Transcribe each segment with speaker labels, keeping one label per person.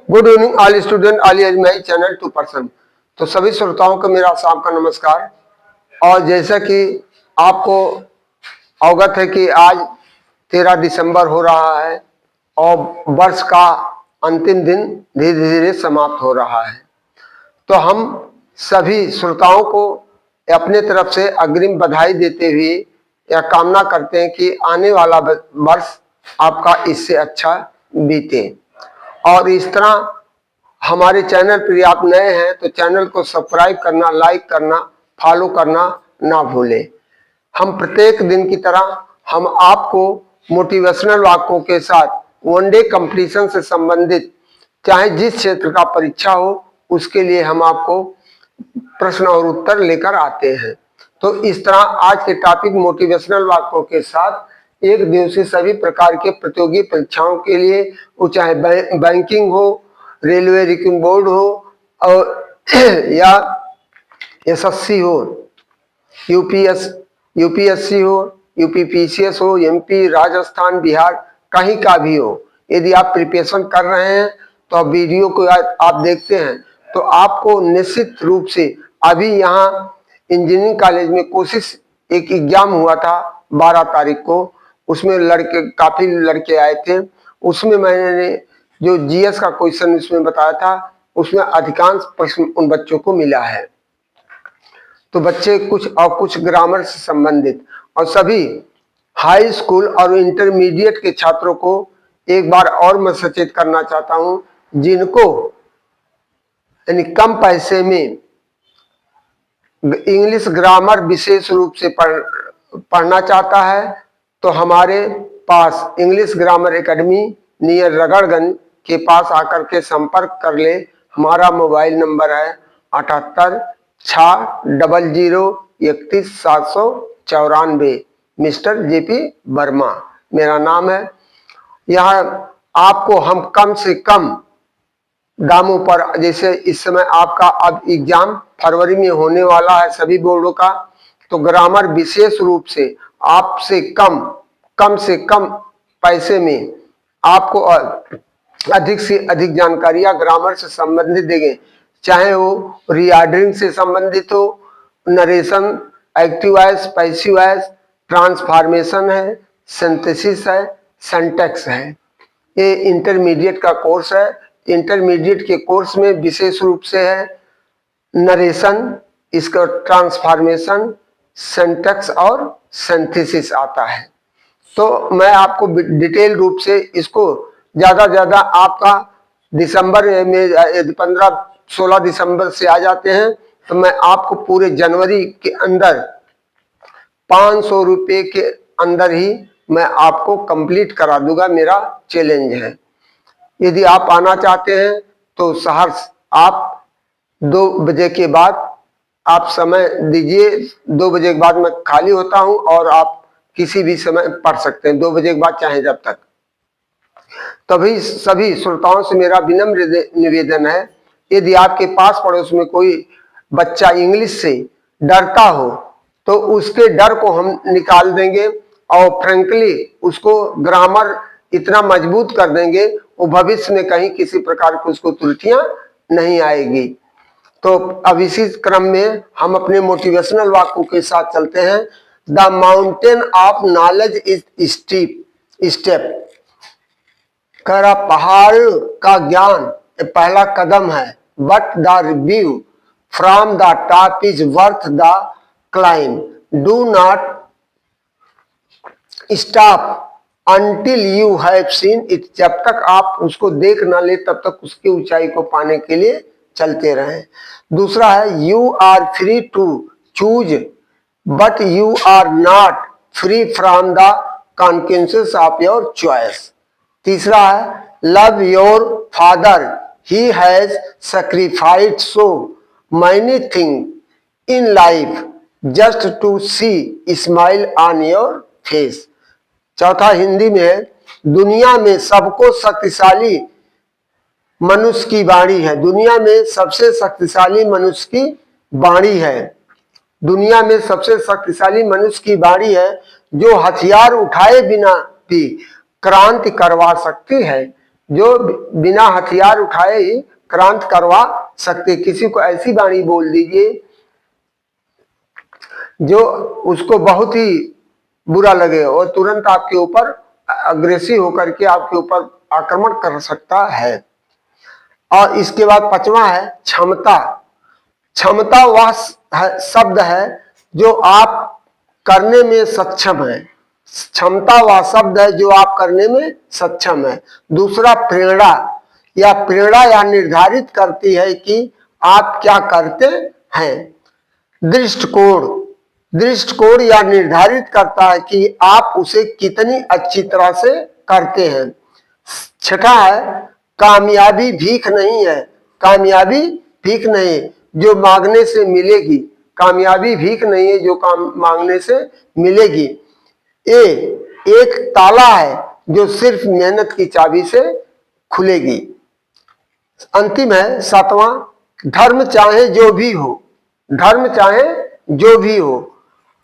Speaker 1: Good evening all student, all is my channel 2%। तो सभी श्रोताओं को मेरा शाम का नमस्कार। और जैसा कि आपको अवगत है कि आज 13 दिसंबर हो रहा है और वर्ष का अंतिम दिन धीरे धीरे समाप्त हो रहा है। तो हम सभी श्रोताओं को अपने तरफ से अग्रिम बधाई देते हुए यह कामना करते हैं कि आने वाला वर्ष आपका इससे अच्छा बीते। और इस तरह हमारे चैनल पर आप नए हैं तो चैनल को सब्सक्राइब करना, लाइक करना, फॉलो करना ना भूलें। हम प्रत्येक दिन की तरह हम आपको मोटिवेशनल वाक्यों के साथ वनडे कंपटीशन से संबंधित चाहे जिस क्षेत्र का परीक्षा हो उसके लिए हम आपको प्रश्न और उत्तर लेकर आते हैं। तो इस तरह आज के टॉपिक मोटिवेशनल वाक्यों के साथ एक दिवसीय सभी प्रकार के प्रतियोगी परीक्षाओं के लिए, वो चाहे बैंकिंग हो, रेलवे रिक्रूटमेंट बोर्ड हो और या एसएससी हो, यूपीएससी हो, यूपीपीसीएस हो, एमपी, राजस्थान, बिहार, कहीं का भी हो, यदि आप प्रिपरेशन कर रहे हैं तो आप वीडियो को आप देखते हैं तो आपको निश्चित रूप से अभी यहाँ इंजीनियरिंग कॉलेज में कोशिश एक एग्जाम हुआ था 12 तारीख को, उसमें काफी लड़के आए थे। उसमें मैंने जो जीएस का क्वेश्चन इसमें बताया था उसमें अधिकांश प्रश्न उन बच्चों को मिला है। तो बच्चे कुछ ग्रामर से संबंधित और सभी हाई स्कूल और इंटरमीडिएट के छात्रों को एक बार और मैं सचेत करना चाहता हूं, जिनको यानी कम पैसे में इंग्लिश ग्रामर विशेष रूप से पढ़ना चाहता है तो हमारे पास English grammar academy near Ragadganj के पास आकर के संपर्क कर ले। हमारा मोबाइल नंबर है 7860013794। मिस्टर जेपी वर्मा मेरा नाम है। यहाँ आपको हम कम से कम दामों पर, जैसे इस समय आपका अब एग्जाम फरवरी में होने वाला है सभी बोर्डों का, तो ग्रामर विशेष रूप से आपसे कम से कम पैसे में आपको अधिक से अधिक जानकारियां ग्रामर से संबंधित देंगे, चाहे वो रीऑर्डरिंग से संबंधित हो, narration, active voice, passive voice, transformation है, सिंथेसिस है, सिंटैक्स है। ये इंटरमीडिएट का कोर्स है। इंटरमीडिएट के कोर्स में विशेष रूप से है नरेशन, इसका ट्रांसफॉर्मेशन, सिंटैक्स और सिंथेसिस आता है। तो मैं आपको डिटेल रूप से इसको ज्यादा आपका दिसंबर में 15-16 दिसंबर से आ जाते हैं तो मैं आपको पूरे जनवरी के अंदर 500 रुपये के अंदर ही मैं आपको कंप्लीट करा दूंगा, मेरा चैलेंज है। यदि आप आना चाहते हैं तो सहर्ष आप 2 बजे के बाद आप समय दीजिए। 2 बजे के बाद मैं खाली होता हूं और आप किसी भी समय पढ़ सकते हैं, 2 बजे के बाद चाहे जब तक। तभी सभी श्रोताओं से मेरा विनम्र निवेदन है, यदि आपके पास पड़ोस में कोई बच्चा इंग्लिश से डरता हो तो उसके डर को हम निकाल देंगे और फ्रेंकली उसको ग्रामर इतना मजबूत कर देंगे वो भविष्य में कहीं किसी प्रकार की उसको त्रुटियां नहीं आएगी। तो अब इसी क्रम में हम अपने मोटिवेशनल वाक्यों के साथ चलते हैं। The mountain of knowledge is step, कह रहा पहाड़ का ज्ञान पहला कदम है, but the review from the top is worth the climb, do not stop until you have seen it, जब तक आप उसको देख ना ले तब तक उसकी ऊंचाई को पाने के लिए चलते रहें। दूसरा है you are free to choose but you are not free from the consequences of your choice। तीसरा है love your father, he has sacrificed so many things in life just to see smile on your face। चौथा हिंदी में है दुनिया में सबको शक्तिशाली मनुष्य की वाणी है, दुनिया में सबसे शक्तिशाली मनुष्य की वाणी है, दुनिया में सबसे शक्तिशाली मनुष्य की वाणी है जो हथियार उठाए बिना भी क्रांति करवा सकती है। जो बिना हथियार उठाए ही क्रांत करवा सकते। किसी को ऐसी वाणी बोल दीजिए जो उसको बहुत ही बुरा लगे और तुरंत आपके ऊपर अग्रेसिव होकर के आपके ऊपर आक्रमण कर सकता है। और इसके बाद पांचवा है क्षमता। क्षमता वह शब्द है जो आप करने में सक्षम है। क्षमता वह शब्द है जो आप करने में सक्षम है। दूसरा प्रेरणा, या प्रेरणा यह निर्धारित करती है कि आप क्या करते हैं। दृष्टिकोण, दृष्टिकोण यह निर्धारित करता है कि आप उसे कितनी अच्छी तरह से करते हैं। छठा है कामयाबी भीख नहीं है। कामयाबी भीख नहीं जो मांगने से मिलेगी। कामयाबी भीख नहीं है जो काम मांगने से मिलेगी। एक ताला है जो सिर्फ मेहनत की चाबी से खुलेगी। अंतिम है सातवां, धर्म चाहे जो भी हो, धर्म चाहे जो भी हो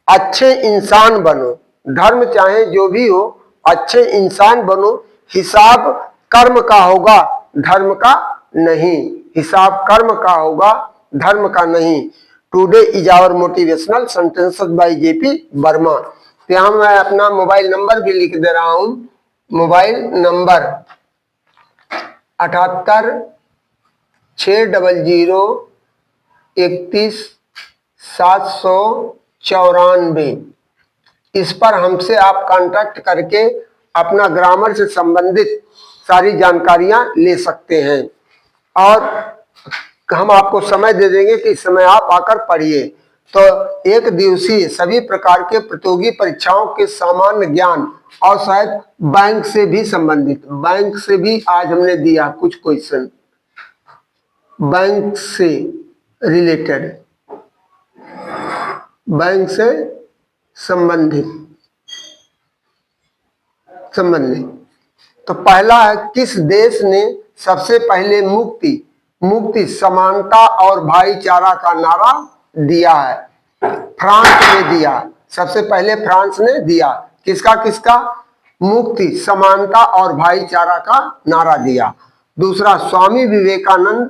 Speaker 1: अच्छे इंसान बनो। धर्म चाहे जो भी हो अच्छे इंसान बनो। हिसाब कर्म का होगा, धर्म का नहीं। हिसाब कर्म का होगा, धर्म का नहीं। Today is our motivational sentences by JP Verma. यहां मैं अपना मोबाइल नंबर भी लिख दे रहा हूं। Mobile number 78 600 31 794। इस पर हमसे आप कांटेक्ट करके अपना ग्रामर से संबंधित सारी जानकारियां ले सकते हैं और हम आपको समय दे देंगे कि इस समय आप आकर पढ़िए। तो एक दिवसीय सभी प्रकार के प्रतियोगी परीक्षाओं के सामान्य ज्ञान और शायद बैंक से भी संबंधित, बैंक से भी आज हमने दिया कुछ क्वेश्चन, बैंक से रिलेटेड, बैंक से संबंधित। तो पहला है किस देश ने सबसे पहले मुक्ति समानता और भाईचारा का नारा दिया है। फ्रांस ने दिया, सबसे पहले फ्रांस ने दिया। किसका मुक्ति समानता और भाईचारा का नारा दिया। दूसरा स्वामी विवेकानंद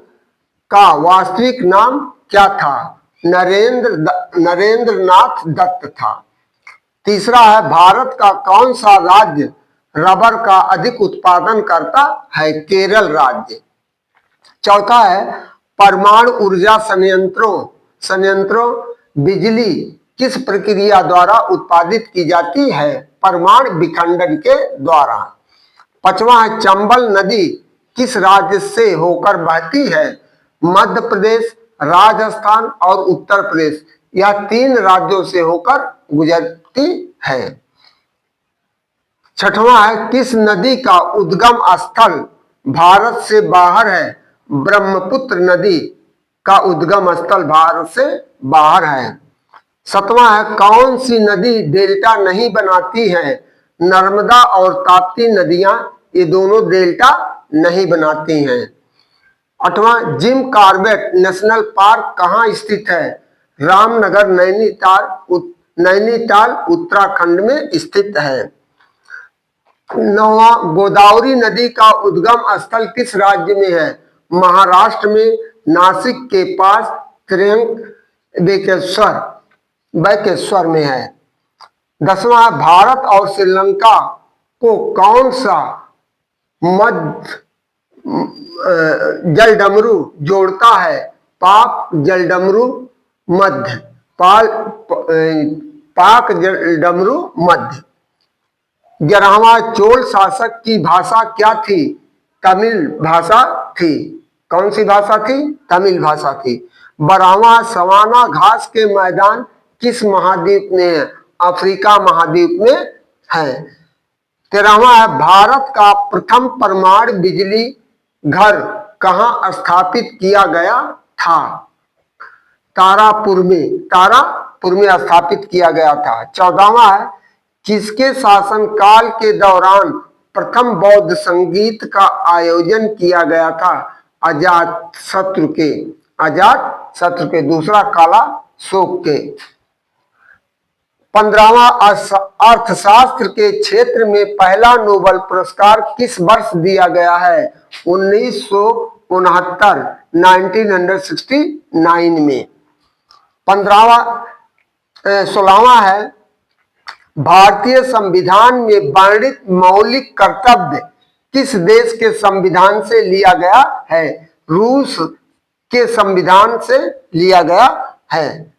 Speaker 1: का वास्तविक नाम क्या था। नरेंद्रनाथ दत्त था। तीसरा है भारत का कौन सा राज्य रबर का अधिक उत्पादन करता है। केरल राज्य। चौथा है परमाणु ऊर्जा संयंत्रों बिजली किस प्रक्रिया द्वारा उत्पादित की जाती है। परमाणु विखंडन के द्वारा। पांचवा है चंबल नदी किस राज्य से होकर बहती है। मध्य प्रदेश, राजस्थान और उत्तर प्रदेश, यह 3 राज्यों से होकर गुजरती है। छठवां है किस नदी का उद्गम स्थल भारत से बाहर है। ब्रह्मपुत्र नदी का उद्गम स्थल भारत से बाहर है। सातवां है कौन सी नदी डेल्टा नहीं बनाती है। नर्मदा और ताप्ती नदियां ये दोनों डेल्टा नहीं बनाती हैं। आठवां जिम कॉर्बेट नेशनल पार्क कहाँ स्थित है। रामनगर, नैनीताल उत्तराखंड में स्थित है। नौवां गोदावरी नदी का उद्गम स्थल किस राज्य में है। महाराष्ट्र में, नासिक के पास त्र्यंबकेश्वर में है। 10वां भारत और श्रीलंका को कौन सा मध्य जलडमरू जोड़ता है। पाक जलडमरू मध्य, पाक जलडमरू मध्य। 11वां चोल शासक की भाषा क्या थी। तमिल भाषा थी। कौन सी भाषा थी। तमिल भाषा थी। 12वां सवाना घास के मैदान किस महाद्वीप में है। अफ्रीका महाद्वीप में है। 13वां है भारत का प्रथम परमाणु बिजली घर कहां स्थापित किया गया था। तारापुर में स्थापित किया गया था। 14वां है किसके शासनकाल के दौरान प्रथम बौद्ध संगीत का आयोजन किया गया था। अजातशत्रु के। दूसरा काला शोक के। 15वां अर्थशास्त्र के क्षेत्र में पहला नोबेल पुरस्कार किस वर्ष दिया गया है? 1969 1969 में। 16वां है, भारतीय संविधान में वर्णित मौलिक कर्तव्य किस देश के संविधान से लिया गया है? रूस के संविधान से लिया गया है।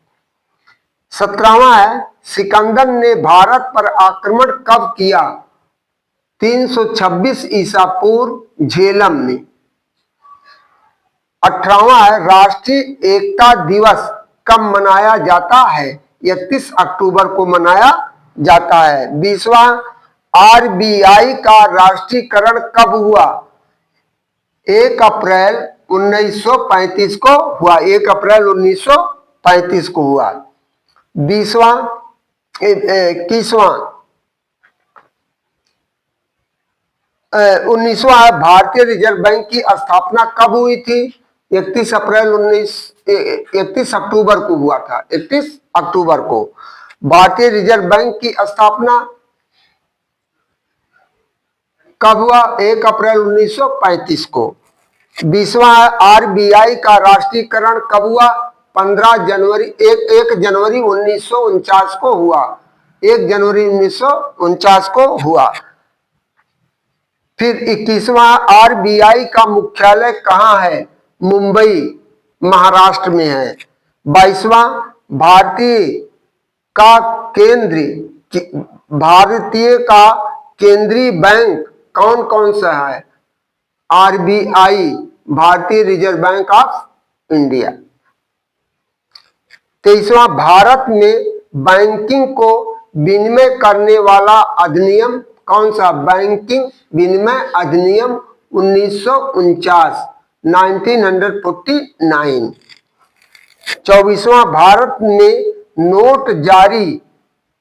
Speaker 1: 17वां है, सिकंदर ने भारत पर आक्रमण कब किया? 326 ईसा पूर्व झेलम में। 18वां है, राष्ट्रीय एकता दिवस कब मनाया जाता है? 31 अक्टूबर को मनाया जाता है। 20वां, आरबीआई का राष्ट्रीयकरण कब हुआ? 1 अप्रैल 1935 को हुआ। 1 अप्रैल 1935 को हुआ। 21वां भारतीय रिजर्व बैंक की स्थापना कब हुई थी? 31 अक्टूबर को हुआ था। 31 अक्टूबर को भारतीय रिजर्व बैंक की स्थापना कब हुआ? 1 अप्रैल 1935 को। 20वां आरबीआई का राष्ट्रीयकरण कब हुआ? 1 जनवरी 1949 को हुआ। 1 जनवरी 1949 को हुआ। फिर 21वां, आरबीआई का मुख्यालय कहाँ है? मुंबई, महाराष्ट्र में है। 22वां, भारतीय का केंद्रीय बैंक कौन कौन सा है? आरबीआई, भारतीय रिजर्व बैंक ऑफ इंडिया। 23वां, भारत में बैंकिंग को विनिमय करने वाला अधिनियम कौन सा? बैंकिंग विनिमय अधिनियम 1949 1949। 24वां, भारत में नोट जारी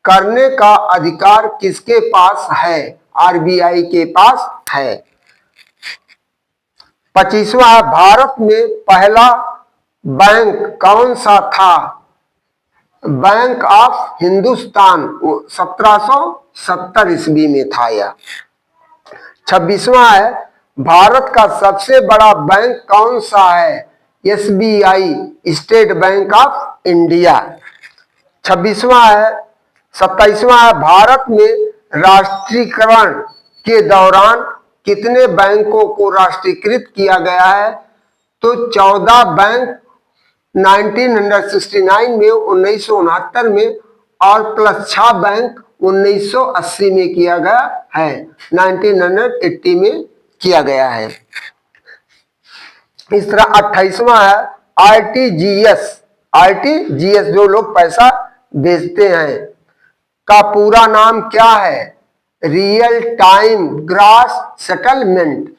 Speaker 1: करने का अधिकार किसके पास है? आरबीआई के पास है। 25वां, भारत में पहला बैंक कौन सा था? बैंक ऑफ हिंदुस्तान 1770 ईस्वी में था यह। 26वां है, भारत का सबसे बड़ा बैंक कौन सा है? SBI, state bank of India. 27वां है, 27वां है, भारत में राष्ट्रीयकरण के दौरान कितने बैंकों को राष्ट्रीयकृत किया गया है? तो 14 बैंक 1969 में, 1969 में, और प्लस 6 बैंक 1980 में किया गया है। 1980 में किया गया है। इस तरह 28वां है, आरटीजीएस जो लोग पैसा भेजते हैं का पूरा नाम क्या है? Real time gross settlement.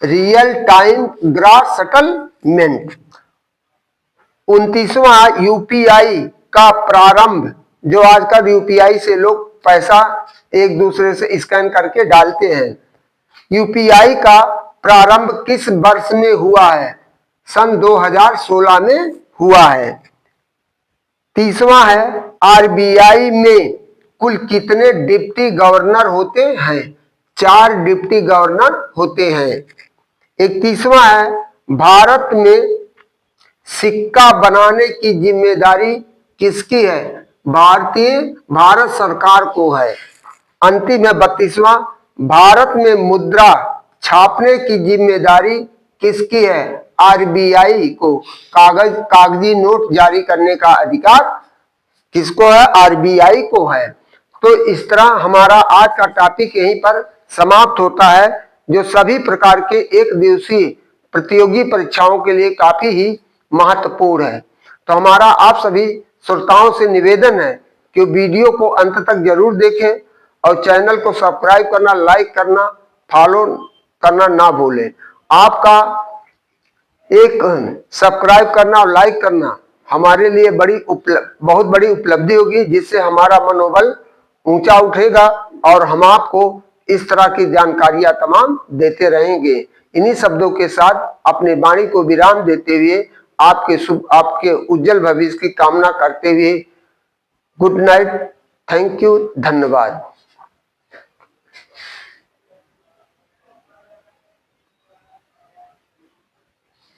Speaker 1: Real time gross settlement. 29वां, यूपीआई का प्रारंभ, जो आजकल यूपीआई से लोग पैसा एक दूसरे से स्कैन करके डालते हैं, यूपीआई का प्रारंभ किस वर्ष में हुआ है? सन 2016 में हुआ है। 30वां है, आरबीआई में कुल कितने डिप्टी गवर्नर होते हैं? 4 डिप्टी गवर्नर होते हैं। 31वां है, भारत में सिक्का बनाने की जिम्मेदारी किसकी है? भारत सरकार को है। अंतिम है 32वां, भारत में मुद्रा छापने की जिम्मेदारी किसकी है? आरबीआई को। कागजी नोट जारी करने का अधिकार किसको है? आरबीआई को है। तो इस तरह हमारा आज का टॉपिक यहीं पर समाप्त होता है, जो सभी प्रकार के एक दिवसीय प्रतियोगी परीक्षाओं के लिए काफी ही महत्वपूर्ण है। तो हमारा आप सभी श्रोताओं से निवेदन है कि वीडियो को अंत तक जरूर देखें और चैनल को सब्सक्राइब करना, लाइक करना, फॉलो करना ना भूलें। आपका एक सब्सक्राइब करना और लाइक करना हमारे लिए बहुत बड़ी उपलब्धि होगी, जिससे हमारा मनोबल ऊंचा उठेगा और हम आपको इस तरह की जानकारियां तमाम देते रहेंगे। इन्हीं शब्दों के साथ अपने वाणी को विराम देते हुए आपके उज्जवल भविष्य की कामना करते हुए गुड नाइट। थैंक यू, धन्यवाद।